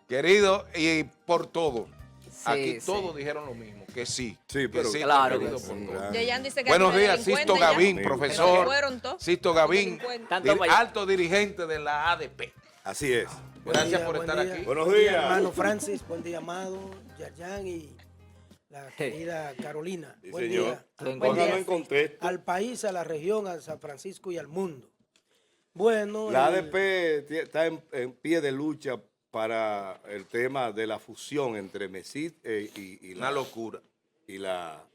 Querido, y por todo. Sí, Aquí sí. todos dijeron lo mismo, que sí. Sí, pero sí, claro querido, que por sí. todo. Yeyan dice que Buenos hay días, delincuentes Sisto ya, Gavín, que profesor. se fueron todos, Sisto los Gavín, delincuentes. Tanto para allá. alto dirigente de la ADP. así es. Gracias por estar aquí. Buenos Buen día, días. hermano Francis, buen día, Amado, Yayan y la querida Carolina. Sí, Buen señor. día. Buen Pónganlo día. en contexto. Al país, a la región, a San Francisco y al mundo. Bueno, La ADP está en pie de lucha para el tema de la fusión entre MESID y Una locura. y la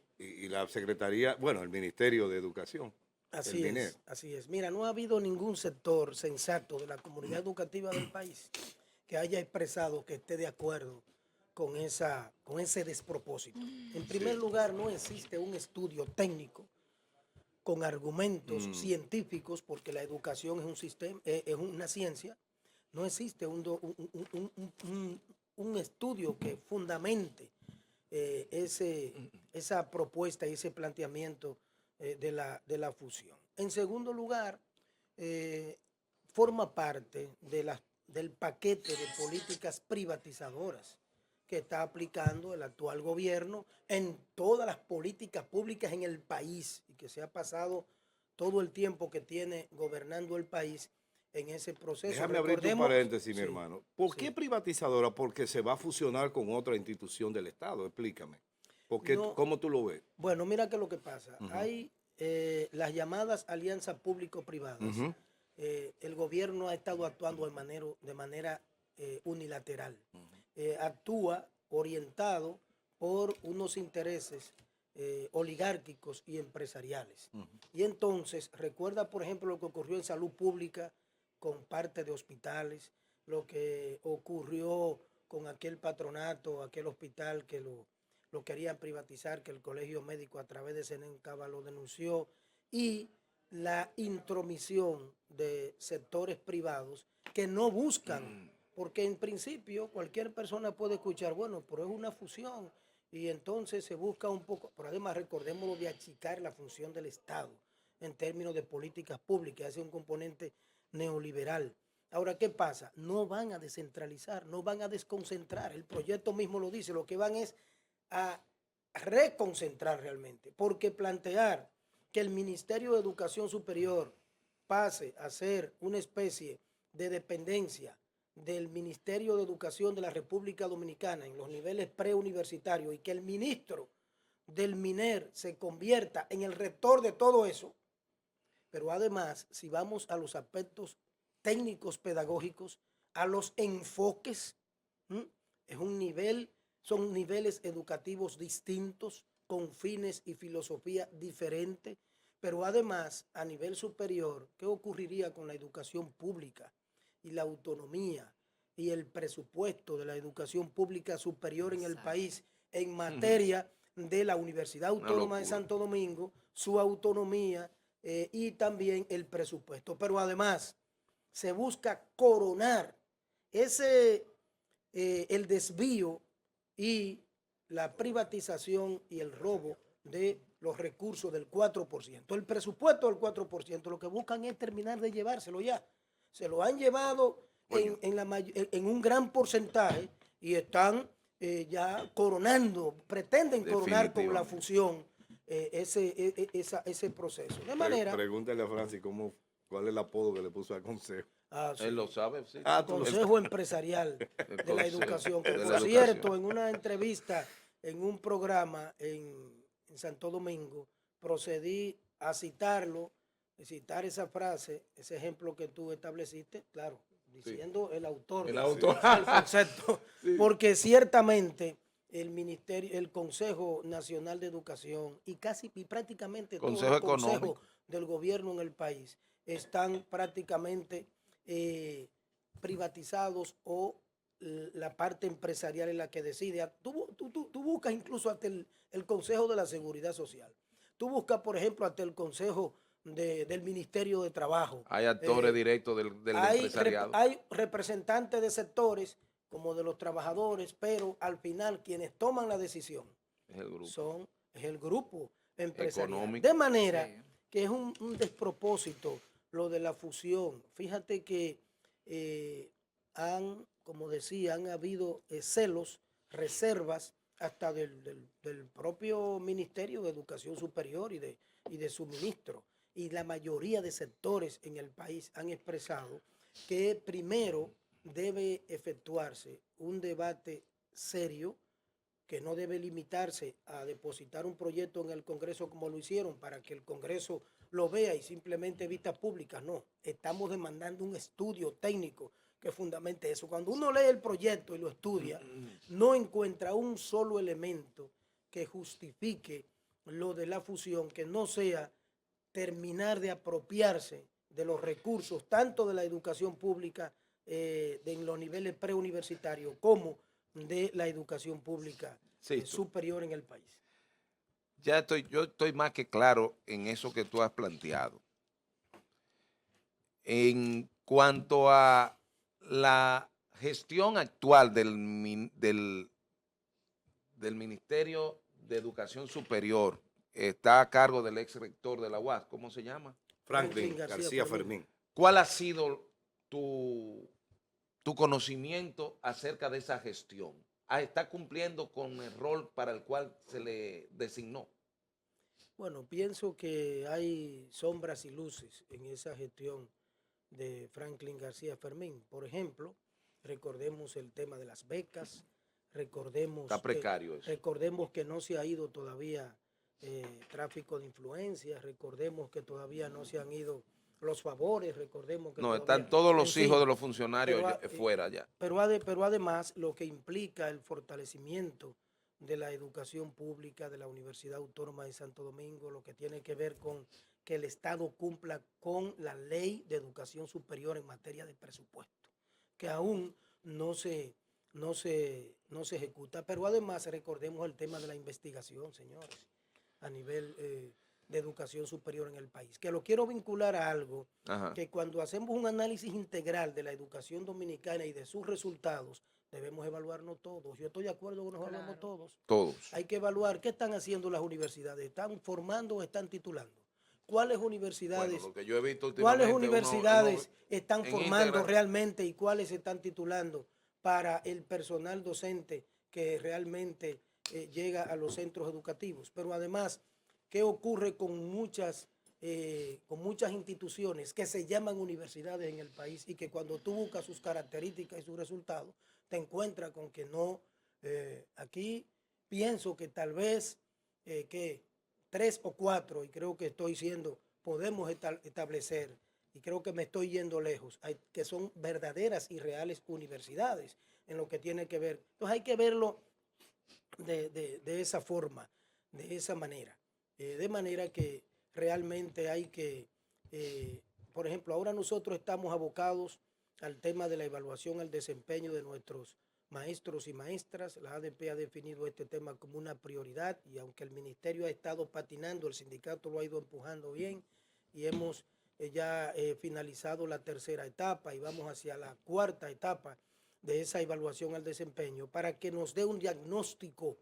Secretaría, bueno, el Ministerio de Educación. así el MINER. es, así es. Mira, no ha habido ningún sector sensato de la comunidad educativa del país que haya expresado que esté de acuerdo con ese despropósito. En primer lugar, no existe un estudio técnico con argumentos científicos, porque la educación es un sistema, es una ciencia. No existe un estudio que fundamente esa propuesta y ese planteamiento de la fusión. En segundo lugar, forma parte del paquete de políticas privatizadoras que está aplicando el actual gobierno en todas las políticas públicas en el país, y que se ha pasado todo el tiempo que tiene gobernando el país en ese proceso. Déjame abrir un Recordemos- paréntesis, mi Sí, hermano. ¿Por qué sí. privatizadora? Porque se va a fusionar con otra institución del Estado. Explícame. No. ¿Cómo tú lo ves? Bueno, mira qué es lo que pasa. Hay las llamadas alianzas público-privadas. El gobierno ha estado actuando de manera unilateral. Actúa orientado por unos intereses oligárquicos y empresariales. Y entonces, recuerda, por ejemplo, lo que ocurrió en salud pública con parte de hospitales, lo que ocurrió con aquel patronato, aquel hospital que lo querían privatizar, que el colegio médico a través de Senencaba lo denunció, y la intromisión de sectores privados que no buscan, porque en principio cualquier persona puede escuchar, bueno, pero es una fusión, y entonces se busca un poco, pero además recordémoslo de achicar la función del Estado en términos de políticas públicas, hace un componente neoliberal. Ahora, ¿qué pasa? No van a descentralizar, no van a desconcentrar, el proyecto mismo lo dice, lo que van es a reconcentrar realmente, porque plantear que el Ministerio de Educación Superior pase a ser una especie de dependencia del Ministerio de Educación de la República Dominicana en los niveles preuniversitarios, y que el ministro del MINER se convierta en el rector de todo eso. Pero además, si vamos a los aspectos técnicos pedagógicos, a los enfoques, es un nivel, son niveles educativos distintos, con fines y filosofía diferentes. Pero además, a nivel superior, ¿qué ocurriría con la educación pública y la autonomía y el presupuesto de la educación pública superior en el país en materia de la Universidad Autónoma de Santo Domingo, su autonomía y también el presupuesto? Pero además, se busca coronar el desvío y la privatización y el robo de los recursos del 4%. El presupuesto del 4%, lo que buscan es terminar de llevárselo ya. Se lo han llevado en un gran porcentaje y están ya coronando, pretenden coronar con la fusión ese proceso. De manera... Pregúntale a Francis cuál es el apodo que le puso al consejo. Sí. Él lo sabe, sí. Consejo Empresarial de la Educación, que por cierto, en una entrevista en un programa en Santo Domingo, procedí a citar esa frase, ese ejemplo que tú estableciste, claro, diciendo el autor del concepto, porque ciertamente el Consejo Nacional de Educación y prácticamente todo el Consejo del gobierno en el país están prácticamente privatizados, o la parte empresarial es la que decide. Tú buscas incluso hasta el Consejo de la Seguridad Social. Tú buscas, por ejemplo, hasta el Consejo del Ministerio de Trabajo. Hay actores directos del empresariado. Hay representantes de sectores como de los trabajadores, pero al final quienes toman la decisión es el grupo empresarial. Económico. De manera que es un despropósito lo de la fusión. Fíjate que han como decía, han habido celos, reservas, hasta del propio Ministerio de Educación Superior y de su ministro. Y la mayoría de sectores en el país han expresado que primero debe efectuarse un debate serio, que no debe limitarse a depositar un proyecto en el Congreso como lo hicieron para que el Congreso lo vea y simplemente vista pública. No, estamos demandando un estudio técnico que fundamente eso. Cuando uno lee el proyecto y lo estudia, no encuentra un solo elemento que justifique lo de la fusión, que no sea terminar de apropiarse de los recursos, tanto de la educación pública en los niveles preuniversitarios como de la educación pública superior en el país. Yo estoy más que claro en eso que tú has planteado. En cuanto a la gestión actual del Ministerio de Educación Superior, está a cargo del ex rector de la UAS, ¿cómo se llama? Franklin García Fermín. ¿Cuál ha sido tu conocimiento acerca de esa gestión? ¿Está cumpliendo con el rol para el cual se le designó? Bueno, pienso que hay sombras y luces en esa gestión de Franklin García Fermín. Por ejemplo, recordemos el tema de las becas, Está precario eso. Recordemos que no se ha ido todavía tráfico de influencias, recordemos que todavía no se han ido los favores, recordemos que no, todavía, están todos los hijos de los funcionarios fuera ya. Pero además lo que implica el fortalecimiento de la educación pública de la Universidad Autónoma de Santo Domingo, lo que tiene que ver con que el Estado cumpla con la ley de educación superior en materia de presupuesto, que aún no se ejecuta. Pero además recordemos el tema de la investigación, señores, a nivel de educación superior en el país, que lo quiero vincular a algo. Ajá. Que cuando hacemos un análisis integral de la educación dominicana y de sus resultados, debemos evaluarnos todos. Yo estoy de acuerdo que nos evaluamos todos. Todos. Hay que evaluar qué están haciendo las universidades, ¿están formando o están titulando? ¿Cuáles universidades, bueno, lo que yo he visto ¿cuáles universidades están formando realmente y cuáles están titulando para el personal docente que realmente llega a los centros educativos? Pero además, ¿qué ocurre con muchas instituciones que se llaman universidades en el país y que cuando tú buscas sus características y sus resultados, te encuentras con que no? Aquí pienso que tal vez que 3 o 4, y creo que podemos establecer, y creo que me estoy yendo lejos, que son verdaderas y reales universidades en lo que tiene que ver. Entonces hay que verlo de esa forma, de esa manera. De manera que realmente hay que, por ejemplo, ahora nosotros estamos abocados al tema de la evaluación al desempeño de nuestros maestros y maestras. La ADP ha definido este tema como una prioridad y aunque el ministerio ha estado patinando, el sindicato lo ha ido empujando bien y hemos ya finalizado la tercera etapa y vamos hacia la cuarta etapa de esa evaluación al desempeño para que nos dé un diagnóstico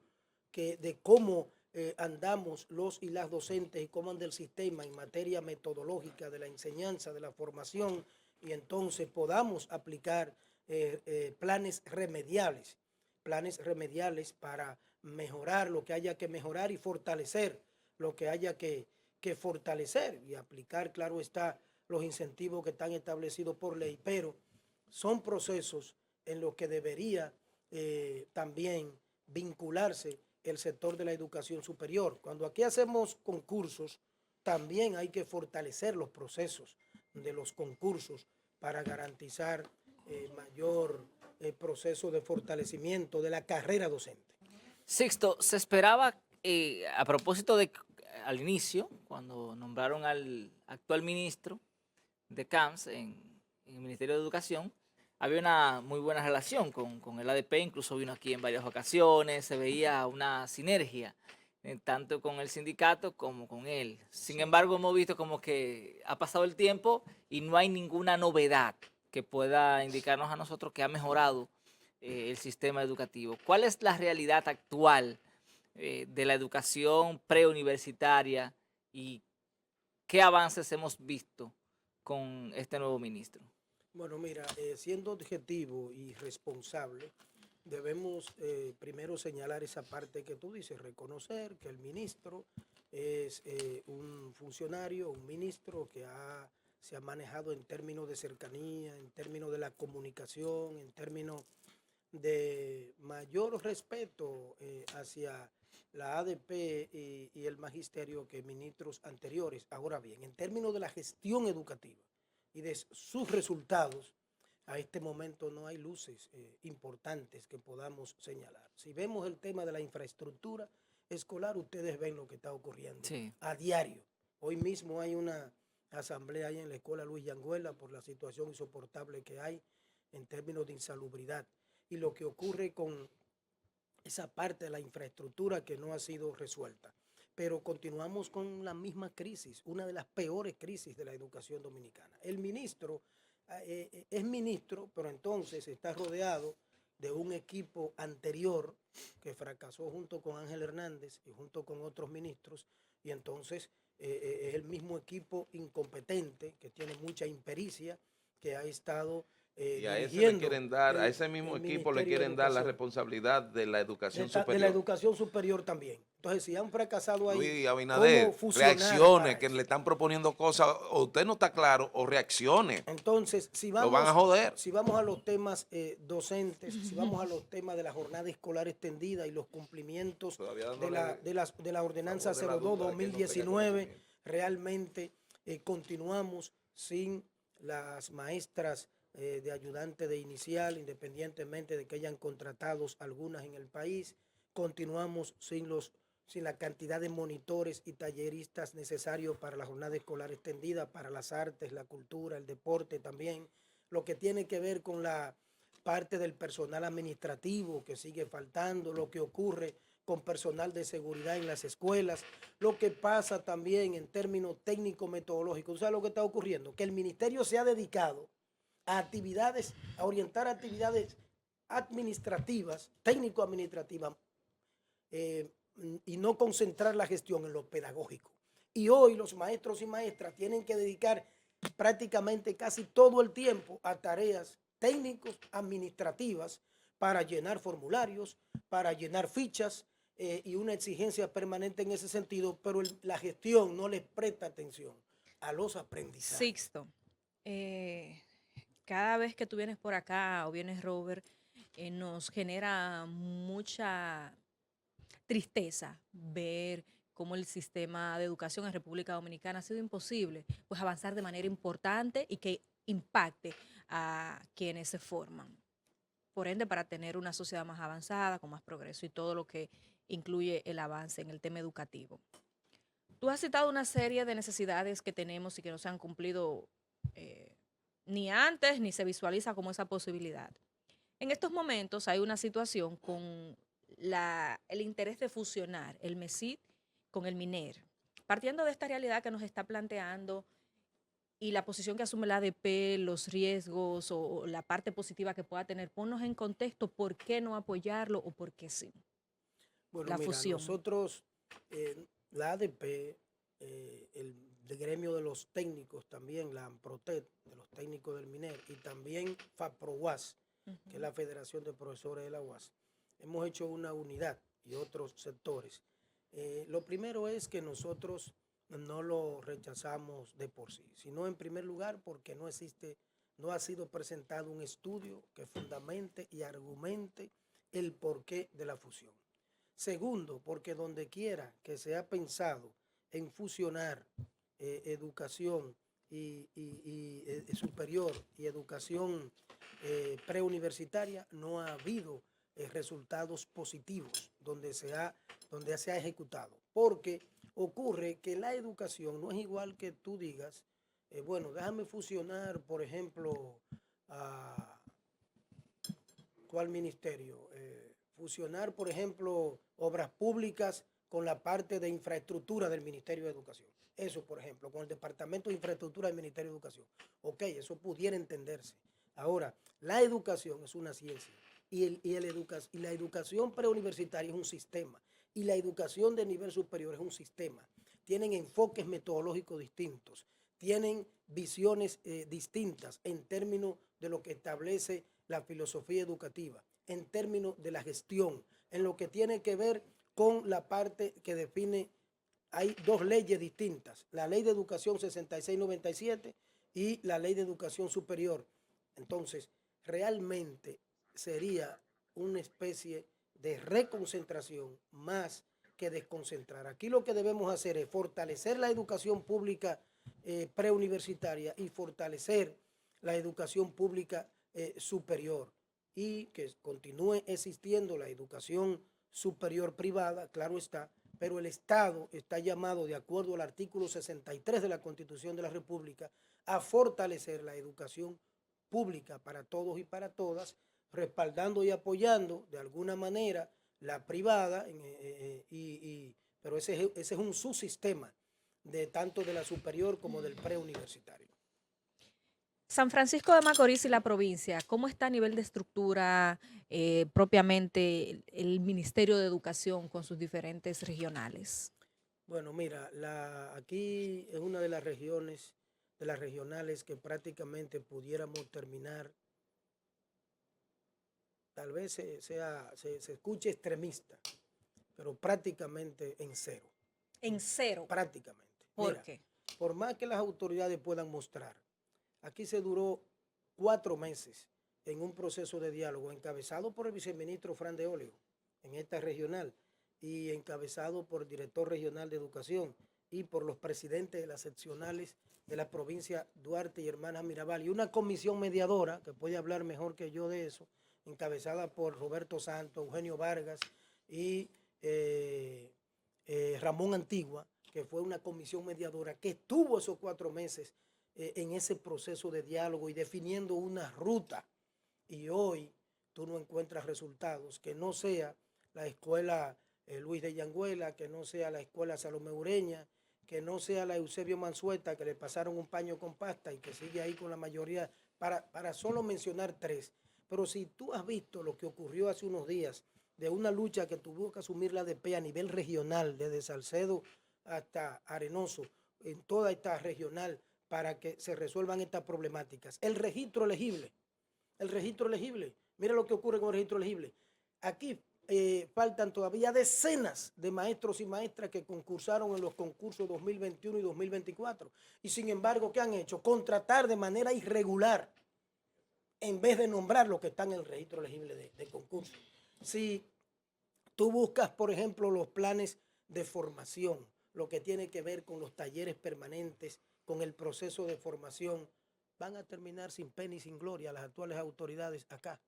de cómo andamos los y las docentes y cómo anda el sistema en materia metodológica de la enseñanza, de la formación, y entonces podamos aplicar planes remediales para mejorar lo que haya que mejorar y fortalecer lo que haya que fortalecer y aplicar, claro está, los incentivos que están establecidos por ley, pero son procesos en los que debería también vincularse el sector de la educación superior. Cuando aquí hacemos concursos, también hay que fortalecer los procesos de los concursos para garantizar mayor proceso de fortalecimiento de la carrera docente. Sixto, se esperaba, a propósito de al inicio, cuando nombraron al actual ministro de CAMS en el Ministerio de Educación, había una muy buena relación con el ADP, incluso vino aquí en varias ocasiones, se veía una sinergia, tanto con el sindicato como con él. Sin embargo, hemos visto como que ha pasado el tiempo y no hay ninguna novedad que pueda indicarnos a nosotros que ha mejorado el sistema educativo. ¿Cuál es la realidad actual de la educación preuniversitaria y qué avances hemos visto con este nuevo ministro? Bueno, mira, siendo objetivo y responsable, debemos primero señalar esa parte que tú dices, reconocer que el ministro es un funcionario, un ministro que se ha manejado en términos de cercanía, en términos de la comunicación, en términos de mayor respeto hacia la ADP y el magisterio que ministros anteriores. Ahora bien, en términos de la gestión educativa y de sus resultados, a este momento no hay luces importantes que podamos señalar. Si vemos el tema de la infraestructura escolar, ustedes ven lo que está ocurriendo Sí. a diario. Hoy mismo hay una asamblea ahí en la escuela Luis Yanguela por la situación insoportable que hay en términos de insalubridad y lo que ocurre con esa parte de la infraestructura que no ha sido resuelta. Pero continuamos con la misma crisis, una de las peores crisis de la educación dominicana. El ministro es ministro, pero entonces está rodeado de un equipo anterior que fracasó junto con Ángel Hernández y junto con otros ministros, y entonces es el mismo equipo incompetente, que tiene mucha impericia, que ha estado Y a ese le dirigiendo quieren dar, a el- ese mismo el equipo le Ministerio de quieren dar la Educación. responsabilidad de la educación De la superior. educación superior también. Entonces, si han fracasado ahí, Luis Abinader, ¿cómo fusionar reaccione, para que eso? le están proponiendo cosas, o usted no está claro, o reaccione. Entonces, si Lo van a vamos, joder. si vamos a los temas docentes, si vamos a los temas de la jornada escolar extendida y los cumplimientos Todavía de la ordenanza favor de la duda de que no tenga 02-2019, conocimiento. realmente continuamos sin las maestras de ayudante de inicial, independientemente de que hayan contratados algunas en el país. Continuamos sin la cantidad de monitores y talleristas necesarios para la jornada escolar extendida, para las artes, la cultura, el deporte también. Lo que tiene que ver con la parte del personal administrativo que sigue faltando, lo que ocurre con personal de seguridad en las escuelas, lo que pasa también en términos técnico-metodológicos. ¿Sabes lo que está ocurriendo? Que el ministerio se ha dedicado a actividades, a orientar actividades administrativas, técnico-administrativas, y no concentrar la gestión en lo pedagógico. Y hoy los maestros y maestras tienen que dedicar prácticamente casi todo el tiempo a tareas técnicos administrativas para llenar formularios, para llenar fichas y una exigencia permanente en ese sentido, pero la gestión no les presta atención a los aprendizajes. Sixto, cada vez que tú vienes por acá o vienes Robert, nos genera mucha tristeza ver cómo el sistema de educación en República Dominicana ha sido imposible, pues avanzar de manera importante y que impacte a quienes se forman. Por ende, para tener una sociedad más avanzada, con más progreso y todo lo que incluye el avance en el tema educativo. Tú has citado una serie de necesidades que tenemos y que no se han cumplido ni antes ni se visualiza como esa posibilidad. En estos momentos hay una situación con el interés de fusionar el MESID con el MINER. Partiendo de esta realidad que nos está planteando y la posición que asume la ADP, los riesgos o la parte positiva que pueda tener, ponnos en contexto por qué no apoyarlo o por qué sí. Bueno, La mira, fusión. nosotros, la ADP, el gremio de los técnicos también, la AMPROTET, de los técnicos del MINER, y también FAPROUAS, que es la Federación de Profesores de la UAS, hemos hecho una unidad y otros sectores. Lo primero es que nosotros no lo rechazamos de por sí, sino en primer lugar porque no ha sido presentado un estudio que fundamente y argumente el porqué de la fusión. Segundo, porque donde quiera que se ha pensado en fusionar educación superior y educación preuniversitaria, no ha habido resultados positivos donde se ha ejecutado. Porque ocurre que la educación no es igual que tú digas, bueno, déjame fusionar, por ejemplo, ¿cuál ministerio? Fusionar, por ejemplo, obras públicas con la parte de infraestructura del Ministerio de Educación. Eso, por ejemplo, con el Departamento de Infraestructura del Ministerio de Educación. Ok, eso pudiera entenderse. Ahora, la educación es una ciencia y la educación preuniversitaria es un sistema y la educación de nivel superior es un sistema. Tienen enfoques metodológicos distintos, tienen visiones distintas en términos de lo que establece la filosofía educativa, en términos de la gestión, en lo que tiene que ver con la parte que define. Hay dos leyes distintas, la Ley de Educación 6697 y la Ley de Educación Superior. Entonces, realmente sería una especie de reconcentración más que desconcentrar. Aquí lo que debemos hacer es fortalecer la educación pública preuniversitaria y fortalecer la educación pública superior, y que continúe existiendo la educación superior privada, claro está, pero el Estado está llamado, de acuerdo al artículo 63 de la Constitución de la República, a fortalecer la educación pública para todos y para todas, respaldando y apoyando de alguna manera la privada, pero ese es un subsistema de tanto de la superior como del preuniversitario. San Francisco de Macorís y la provincia, ¿cómo está a nivel de estructura propiamente el Ministerio de Educación con sus diferentes regionales? Bueno, mira, aquí es una de las regiones, de las regionales que prácticamente pudiéramos terminar, tal vez se escuche extremista, pero prácticamente en cero. En cero. Prácticamente. ¿Por Mira, qué? por más que las autoridades puedan mostrar, aquí se duró 4 meses en un proceso de diálogo encabezado por el viceministro Fran de Olio en esta regional y encabezado por el director regional de educación y por los presidentes de las seccionales de la provincia Duarte y Hermanas Mirabal, y una comisión mediadora, que puede hablar mejor que yo de eso, encabezada por Roberto Santos, Eugenio Vargas y Ramón Antigua, que fue una comisión mediadora que estuvo esos 4 meses en ese proceso de diálogo y definiendo una ruta. Y hoy tú no encuentras resultados, que no sea la escuela Luis de Yanguela, que no sea la escuela Salomé Ureña, que no sea la Eusebio Mansueta, que le pasaron un paño con pasta y que sigue ahí con la mayoría, para solo mencionar 3. Pero si tú has visto lo que ocurrió hace unos días, de una lucha que tuvo que asumir la ADP a nivel regional, desde Salcedo hasta Arenoso, en toda esta regional, para que se resuelvan estas problemáticas. El registro elegible, mira lo que ocurre con el registro elegible. Aquí faltan todavía decenas de maestros y maestras que concursaron en los concursos 2021 y 2024. Y sin embargo, ¿qué han hecho? Contratar de manera irregular, en vez de nombrar los que están en el registro elegible de concurso. Si tú buscas, por ejemplo, los planes de formación, lo que tiene que ver con los talleres permanentes, con el proceso de formación, van a terminar sin pena y sin gloria las actuales autoridades acá.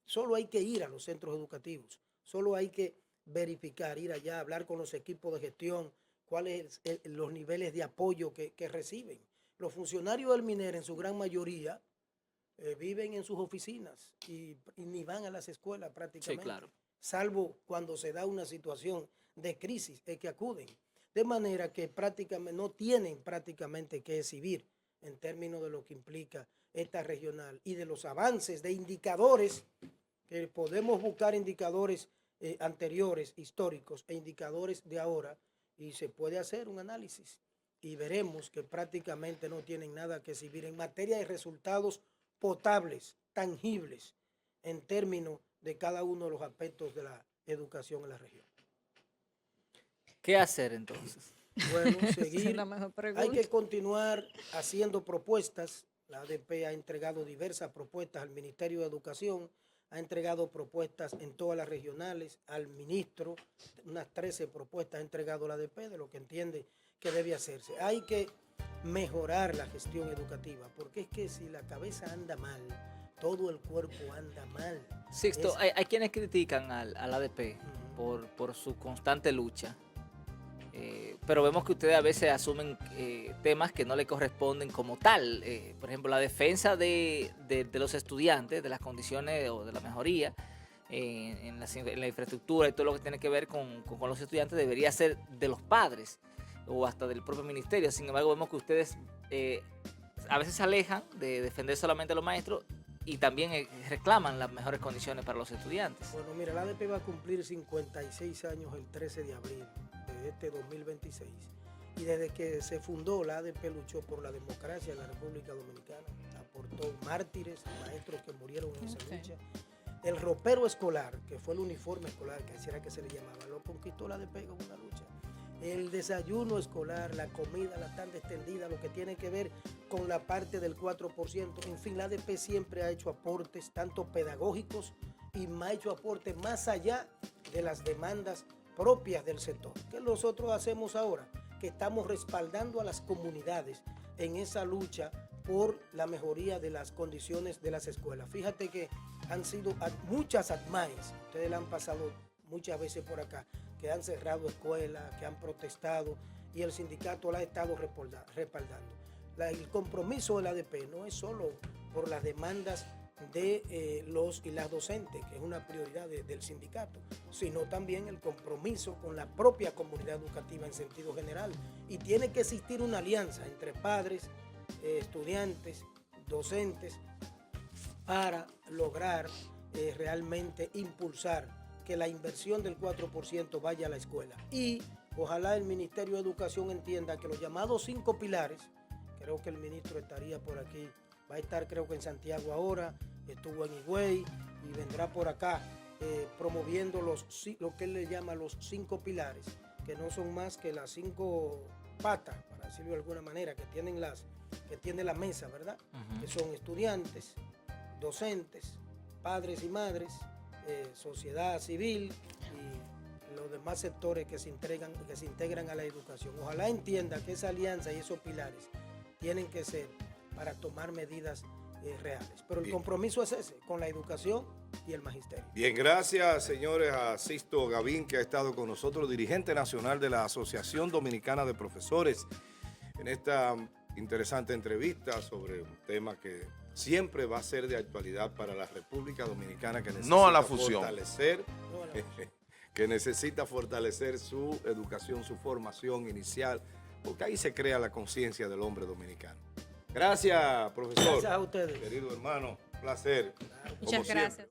Solo hay que ir a los centros educativos, solo hay que verificar, ir allá, hablar con los equipos de gestión, cuáles son los niveles de apoyo que reciben. Los funcionarios del MINER, en su gran mayoría, viven en sus oficinas y ni van a las escuelas prácticamente. Sí, claro. Salvo cuando se da una situación de crisis, es que acuden. De manera que prácticamente no tienen prácticamente que exhibir en términos de lo que implica esta regional y de los avances de indicadores, que podemos buscar indicadores anteriores, históricos, e indicadores de ahora, y se puede hacer un análisis y veremos que prácticamente no tienen nada que exhibir en materia de resultados potables, tangibles, en términos de cada uno de los aspectos de la educación en la región. ¿Qué hacer entonces? Bueno, Esa es seguir. la mejor pregunta. Hay que continuar haciendo propuestas. La ADP ha entregado diversas propuestas al Ministerio de Educación, ha entregado propuestas en todas las regionales, al ministro, unas 13 propuestas ha entregado la ADP de lo que entiende que debe hacerse. Hay que mejorar la gestión educativa, porque es que si la cabeza anda mal, todo el cuerpo anda mal. Sixto, hay quienes critican al ADP por su constante lucha, pero vemos que ustedes a veces asumen temas que no le corresponden como tal. Por ejemplo, la defensa de los estudiantes, de las condiciones o de la mejoría en la infraestructura y todo lo que tiene que ver con los estudiantes debería ser de los padres o hasta del propio ministerio. Sin embargo, vemos que ustedes a veces se alejan de defender solamente a los maestros y también reclaman las mejores condiciones para los estudiantes. Bueno, mira, la ADP va a cumplir 56 años el 13 de abril de este 2026 y desde que se fundó la ADP luchó por la democracia en la República Dominicana, aportó mártires, maestros que murieron en esa lucha. El ropero escolar, que fue el uniforme escolar, que así era que se le llamaba, lo conquistó la ADP con una lucha. El desayuno escolar, la comida, la tanda extendida, lo que tiene que ver con la parte del 4%. En fin, la ADP siempre ha hecho aportes, tanto pedagógicos, y ha hecho aportes más allá de las demandas propias del sector. ¿Qué nosotros hacemos ahora? Que estamos respaldando a las comunidades en esa lucha por la mejoría de las condiciones de las escuelas. Fíjate que han sido muchas ADMAES, ustedes la han pasado muchas veces por acá, que han cerrado escuelas, que han protestado, y el sindicato la ha estado respaldando. El compromiso de la ADP no es solo por las demandas de los y las docentes, que es una prioridad del sindicato, sino también el compromiso con la propia comunidad educativa en sentido general. Y tiene que existir una alianza entre padres, estudiantes, docentes, para lograr realmente impulsar que la inversión del 4% vaya a la escuela. Y ojalá el Ministerio de Educación entienda que los llamados 5 pilares, creo que el ministro estaría por aquí, va a estar creo que en Santiago ahora, estuvo en Higüey y vendrá por acá promoviendo lo que él le llama los 5 pilares, que no son más que las 5 patas, para decirlo de alguna manera, que tiene la mesa, ¿verdad? Que son estudiantes, docentes, padres y madres, sociedad civil y los demás sectores que se integran a la educación. Ojalá entienda que esa alianza y esos pilares tienen que ser para tomar medidas reales. Pero el compromiso es ese, con la educación y el magisterio. Bien, gracias, señores, a Sisto Gavín, que ha estado con nosotros, dirigente nacional de la Asociación Dominicana de Profesores, en esta interesante entrevista sobre un tema que siempre va a ser de actualidad para la República Dominicana, que necesita No a la fusión. Que necesita fortalecer su educación, su formación inicial, porque ahí se crea la conciencia del hombre dominicano. Gracias, profesor. Gracias a ustedes. Querido hermano, placer. Muchas gracias.